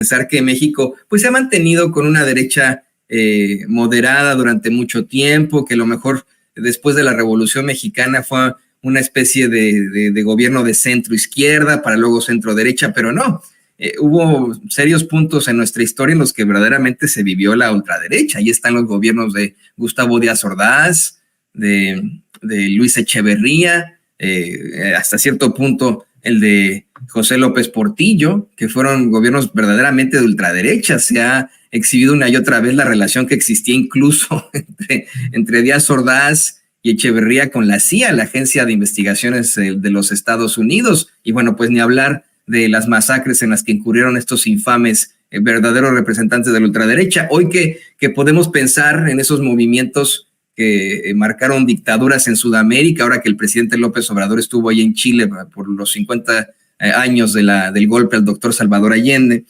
pensar que México pues se ha mantenido con una derecha moderada durante mucho tiempo, que a lo mejor después de la Revolución Mexicana fue una especie de gobierno de centro-izquierda para luego centro-derecha, pero no. Hubo serios puntos en nuestra historia en los que verdaderamente se vivió la ultraderecha. Ahí están los gobiernos de Gustavo Díaz Ordaz, de Luis Echeverría, hasta cierto punto el de José López Portillo, que fueron gobiernos verdaderamente de ultraderecha. Se ha exhibido una y otra vez la relación que existía incluso entre Díaz Ordaz y Echeverría con la CIA, la Agencia de Investigaciones de los Estados Unidos. Y bueno, pues ni hablar de las masacres en las que incurrieron estos infames verdaderos representantes de la ultraderecha. Hoy que podemos pensar en esos movimientos que marcaron dictaduras en Sudamérica, ahora que el presidente López Obrador estuvo ahí en Chile por los 50 años del golpe al doctor Salvador Allende,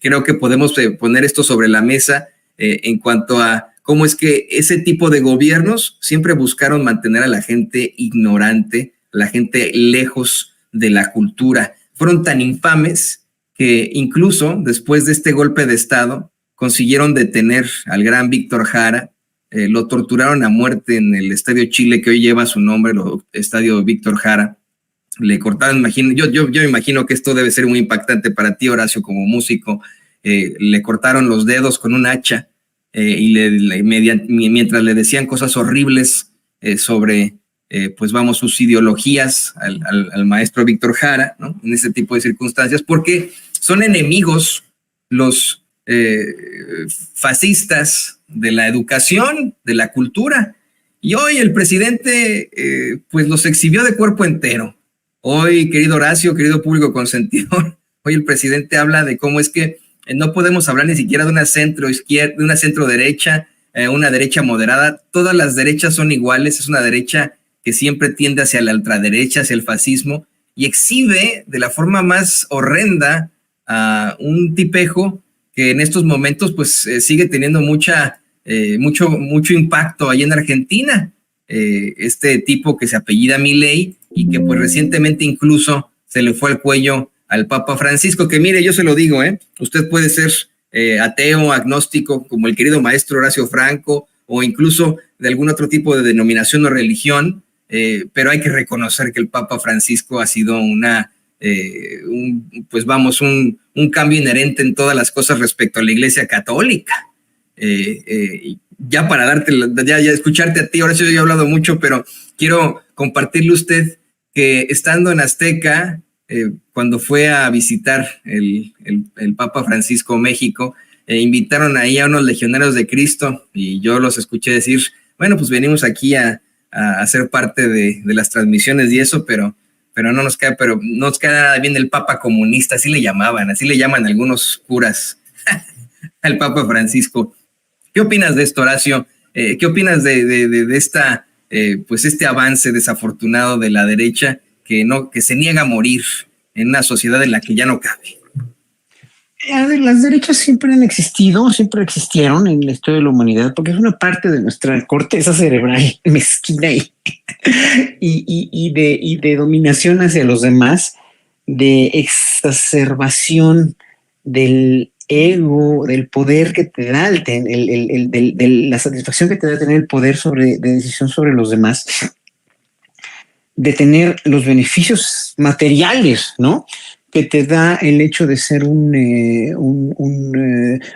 creo que podemos poner esto sobre la mesa en cuanto a cómo es que ese tipo de gobiernos siempre buscaron mantener a la gente ignorante, a la gente lejos de la cultura. Fueron tan infames que incluso después de este golpe de Estado consiguieron detener al gran Víctor Jara. Lo torturaron a muerte en el Estadio Chile, que hoy lleva su nombre, el Estadio Víctor Jara. Le cortaron, yo imagino que esto debe ser muy impactante para ti, Horacio, como músico. Le cortaron los dedos con un hacha y mientras le decían cosas horribles sobre pues vamos, sus ideologías al maestro Víctor Jara, ¿no? En ese tipo de circunstancias, porque son enemigos los fascistas de la educación, de la cultura, y hoy el presidente pues los exhibió de cuerpo entero. Hoy, querido Horacio, querido público consentidor, hoy el presidente habla de cómo es que no podemos hablar ni siquiera de una centro-izquierda, de una centro-derecha, una derecha moderada. Todas las derechas son iguales, es una derecha que siempre tiende hacia la ultraderecha, hacia el fascismo, y exhibe de la forma más horrenda a un tipejo que en estos momentos pues sigue teniendo mucho impacto ahí en Argentina. Este tipo que se apellida Milei y que pues recientemente incluso se le fue al cuello al Papa Francisco, que mire, yo se lo digo, usted puede ser ateo, agnóstico, como el querido maestro Horacio Franco, o incluso de algún otro tipo de denominación o religión, pero hay que reconocer que el Papa Francisco ha sido un cambio inherente en todas las cosas respecto a la Iglesia Católica. Ya para ya escucharte a ti, ahora sí yo he hablado mucho, pero quiero compartirle a usted que estando en Azteca, cuando fue a visitar el Papa Francisco México, invitaron ahí a unos legionarios de Cristo y yo los escuché decir, bueno, pues venimos aquí a ser parte de las transmisiones y eso, pero no nos queda nada bien el Papa comunista, así le llaman algunos curas al Papa Francisco. ¿Qué opinas de esto, Horacio? ¿Qué opinas de esta, pues este avance desafortunado de la derecha que se niega a morir en una sociedad en la que ya no cabe? Las derechas siempre han existido, siempre existieron en la historia de la humanidad, porque es una parte de nuestra corteza cerebral mezquina y de dominación hacia los demás, de exacerbación del ego, del poder que te da, la satisfacción que te da tener el poder de decisión sobre los demás, de tener los beneficios materiales, ¿no?, que te da el hecho de ser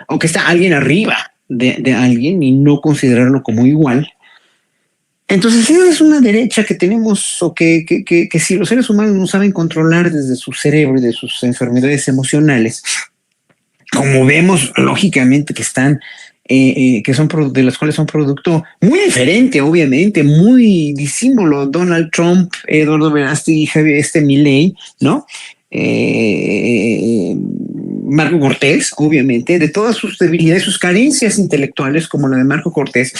aunque está alguien arriba de alguien y no considerarlo como igual. Entonces esa es una derecha que tenemos, o que si los seres humanos no saben controlar desde su cerebro y de sus enfermedades emocionales, como vemos lógicamente que están, que son de las cuales son producto muy diferente, obviamente, muy disímbolo, Donald Trump, Eduardo Verástegui, Milei, ¿no? Marco Cortés, obviamente, de todas sus debilidades, sus carencias intelectuales, como la de Marco Cortés,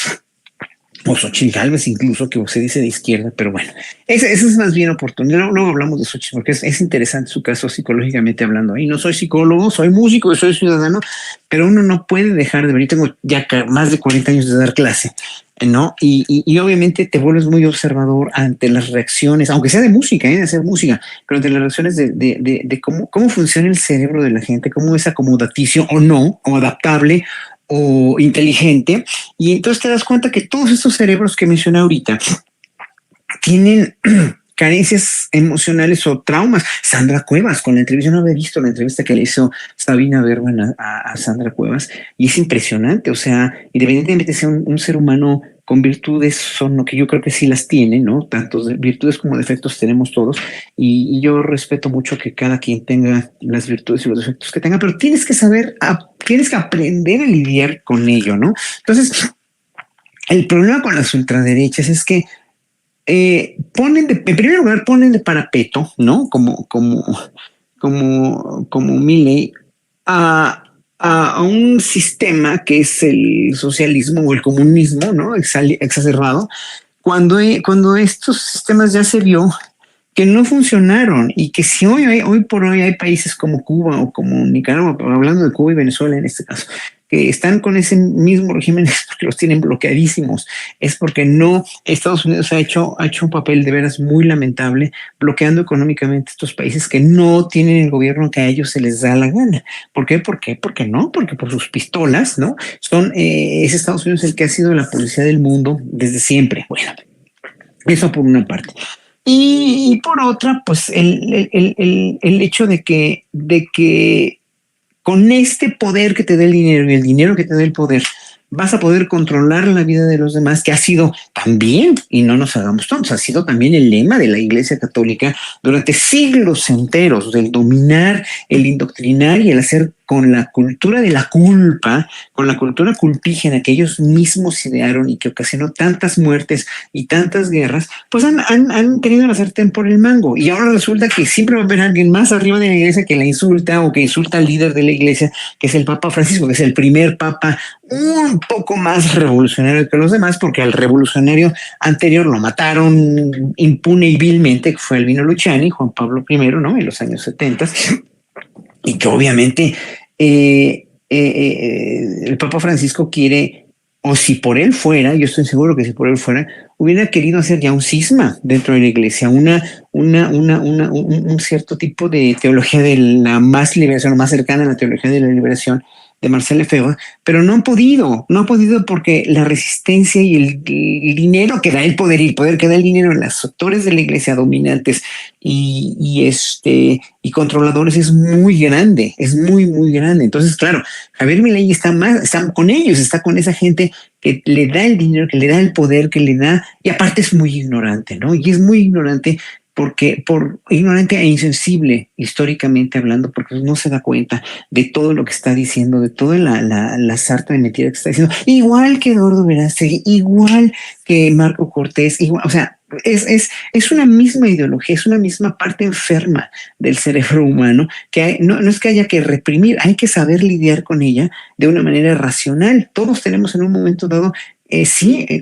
o Xochitl Gálvez incluso, que se dice de izquierda, pero bueno, esa es más bien oportunidad. No hablamos de Xochitl porque es interesante su caso psicológicamente hablando. Y no soy psicólogo, soy músico y soy ciudadano, pero uno no puede dejar de ver. Yo tengo ya más de 40 años de dar clase. ¿no? Y obviamente te vuelves muy observador ante las reacciones, aunque sea de música, de hacer música, pero ante las reacciones de cómo funciona el cerebro de la gente, cómo es acomodaticio o no, o adaptable o inteligente. Y entonces te das cuenta que todos estos cerebros que mencioné ahorita tienen carencias emocionales o traumas. Sandra Cuevas, con la entrevista, no había visto la entrevista que le hizo Sabina Berman a Sandra Cuevas, y es impresionante. O sea, independientemente de ser un ser humano con virtudes, son lo que yo creo que sí las tiene, ¿no? Tanto virtudes como defectos tenemos todos, y yo respeto mucho que cada quien tenga las virtudes y los defectos que tenga, pero tienes que saber, tienes que aprender a lidiar con ello, ¿no? Entonces, el problema con las ultraderechas es que en primer lugar, ponen de parapeto, ¿no? Como Milei a un sistema que es el socialismo o el comunismo, ¿no? Exacerbado, cuando estos sistemas ya se vio que no funcionaron, y que si hoy por hoy hay países como Cuba o como Nicaragua, hablando de Cuba y Venezuela en este caso, que están con ese mismo régimen, es porque los tienen bloqueadísimos, es porque no, Estados Unidos ha hecho un papel de veras muy lamentable bloqueando económicamente estos países que no tienen el gobierno que a ellos se les da la gana. ¿Por qué? Porque no, porque por sus pistolas, ¿no? Es Estados Unidos el que ha sido la policía del mundo desde siempre. Bueno, eso por una parte. Y por otra, pues el hecho de que con este poder que te da el dinero y el dinero que te da el poder, vas a poder controlar la vida de los demás, que ha sido también, y no nos hagamos tontos, ha sido también el lema de la Iglesia Católica durante siglos enteros, del dominar, el indoctrinar y el hacer con la cultura de la culpa, con la cultura culpígena que ellos mismos idearon y que ocasionó tantas muertes y tantas guerras, pues han tenido la sartén por el mango. Y ahora resulta que siempre va a haber alguien más arriba de la iglesia que la insulta o que insulta al líder de la iglesia, que es el Papa Francisco, que es el primer papa un poco más revolucionario que los demás, porque al revolucionario anterior lo mataron impune y vilmente, que fue Albino Luciani, Juan Pablo I, ¿no? En los años 70, y que obviamente el Papa Francisco quiere, o si por él fuera, yo estoy seguro que si por él fuera, hubiera querido hacer ya un cisma dentro de la iglesia, un cierto tipo de teología de la más liberación, más cercana a la teología de la liberación de Marcel Lefebvre, pero no han podido porque la resistencia y el dinero que da el poder, y el poder que da el dinero en los sectores de la iglesia dominantes y controladores es muy grande, es muy, muy grande. Entonces, claro, Javier Milei está con ellos, está con esa gente que le da el dinero, que le da el poder, que le da, y aparte es muy ignorante, ¿no? Y es muy ignorante por ignorante e insensible históricamente hablando, porque no se da cuenta de todo lo que está diciendo, de toda la sarta de mentira que está diciendo, igual que Eduardo Verástegui, igual que Marco Cortés, igual, o sea, es una misma ideología, es una misma parte enferma del cerebro humano que no es que haya que reprimir, hay que saber lidiar con ella de una manera racional. Todos tenemos en un momento dado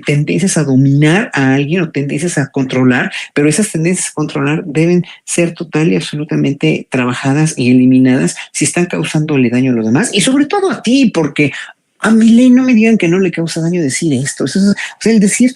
tendencias a dominar a alguien o tendencias a controlar, pero esas tendencias a controlar deben ser total y absolutamente trabajadas y eliminadas si están causándole daño a los demás, y sobre todo a ti, porque a Milei no me digan que no le causa daño decir esto. O sea, el decir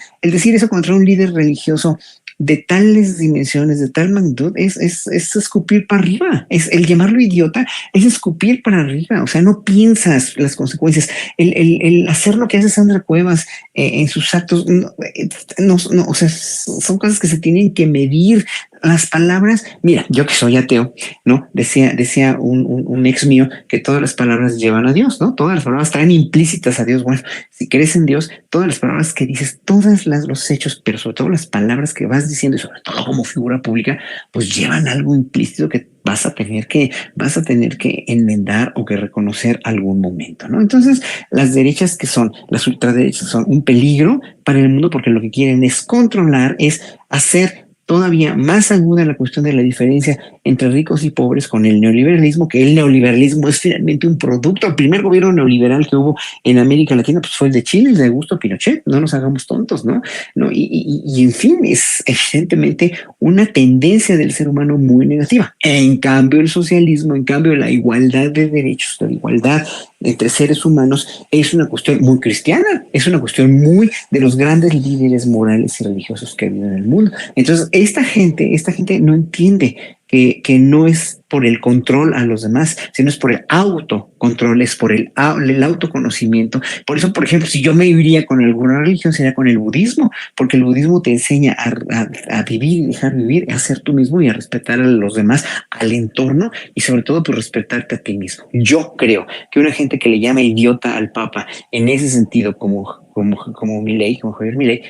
eso contra un líder religioso de tales dimensiones, de tal magnitud, es escupir para arriba. Es el llamarlo idiota, es escupir para arriba. O sea, no piensas las consecuencias. El hacer lo que hace Sandra Cuevas en sus actos, o sea, son cosas que se tienen que medir. Las palabras, mira, yo que soy ateo, ¿no? Decía un ex mío que todas las palabras llevan a Dios, ¿no? Todas las palabras traen implícitas a Dios. Bueno, si crees en Dios, todas las palabras que dices, los hechos, pero sobre todo las palabras que vas diciendo, y sobre todo como figura pública, pues llevan algo implícito que vas a tener que enmendar o que reconocer algún momento, ¿no? Entonces, las ultraderechas son un peligro para el mundo, porque lo que quieren es controlar, es hacer todavía más aguda la cuestión de la diferencia entre ricos y pobres con el neoliberalismo, que el neoliberalismo es finalmente un producto. El primer gobierno neoliberal que hubo en América Latina pues fue el de Chile, el de Augusto Pinochet, no nos hagamos tontos, ¿no? Y en fin, es evidentemente una tendencia del ser humano muy negativa. En cambio, el socialismo, en cambio, la igualdad de derechos, la igualdad entre seres humanos es una cuestión muy cristiana, es una cuestión muy de los grandes líderes morales y religiosos que viven en el mundo. Entonces, esta gente no entiende que no es por el control a los demás, sino es por el autocontrol, es por el autoconocimiento. Por eso, por ejemplo, si yo me iría con alguna religión, sería con el budismo, porque el budismo te enseña a vivir, dejar vivir, a ser tú mismo y a respetar a los demás, al entorno y sobre todo pues respetarte a ti mismo. Yo creo que una gente que le llama idiota al Papa en ese sentido, como Milei, como Javier Milei,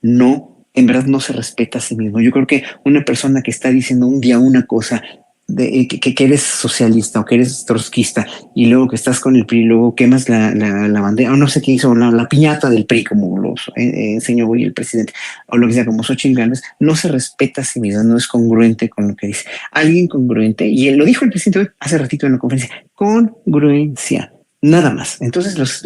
no, en verdad no se respeta a sí mismo. Yo creo que una persona que está diciendo un día una cosa, que eres socialista o que eres trotskista y luego que estás con el PRI y luego quemas la bandera, o no sé qué hizo, la piñata del PRI, como los enseñó hoy el presidente, o lo que sea, como Xochitl Gálvez, no se respeta a sí mismo, no es congruente con lo que dice. Alguien congruente, y él lo dijo el presidente hoy, hace ratito en la conferencia, congruencia. Nada más. Entonces,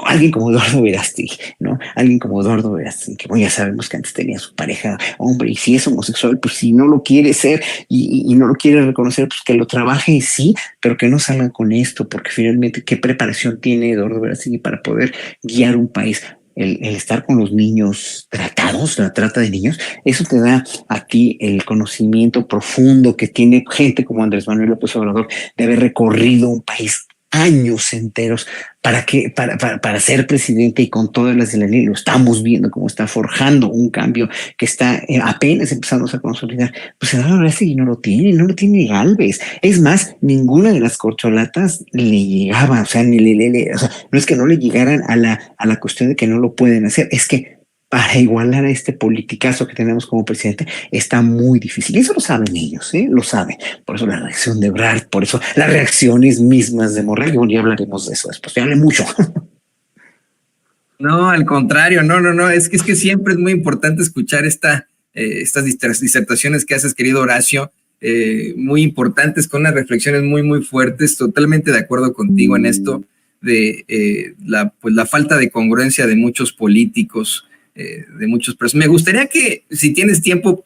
alguien como Eduardo Verástegui, ¿no? Alguien como Eduardo Verástegui, que bueno, ya sabemos que antes tenía su pareja hombre, y si es homosexual, pues si no lo quiere ser y no lo quiere reconocer, pues que lo trabaje, sí, pero que no salga con esto, porque finalmente, ¿qué preparación tiene Eduardo Verástegui para poder guiar un país? El estar con los niños tratados, la trata de niños, eso te da a ti el conocimiento profundo que tiene gente como Andrés Manuel López Obrador de haber recorrido un país años enteros para ser presidente, y con todas las de la ley lo estamos viendo como está forjando un cambio que está apenas empezando a consolidar. Pues la verdad es que no lo tiene Gálvez. Es más, ninguna de las corcholatas le llegaba, o sea, o sea, no es que no le llegaran a la cuestión de que no lo pueden hacer, es que para igualar a este politicazo que tenemos como presidente está muy difícil. Y eso lo saben ellos, ¿eh? Lo saben. Por eso la reacción de Ebrard, por eso las reacciones mismas de Monreal. Y bueno, ya hablaremos de eso después. Ya hablé mucho. No, al contrario, no, es que siempre es muy importante escuchar estas disertaciones que haces, querido Horacio, muy importantes, con unas reflexiones muy fuertes, totalmente de acuerdo contigo en esto de la falta de congruencia de muchos políticos, de muchos personas. Me gustaría que, si tienes tiempo,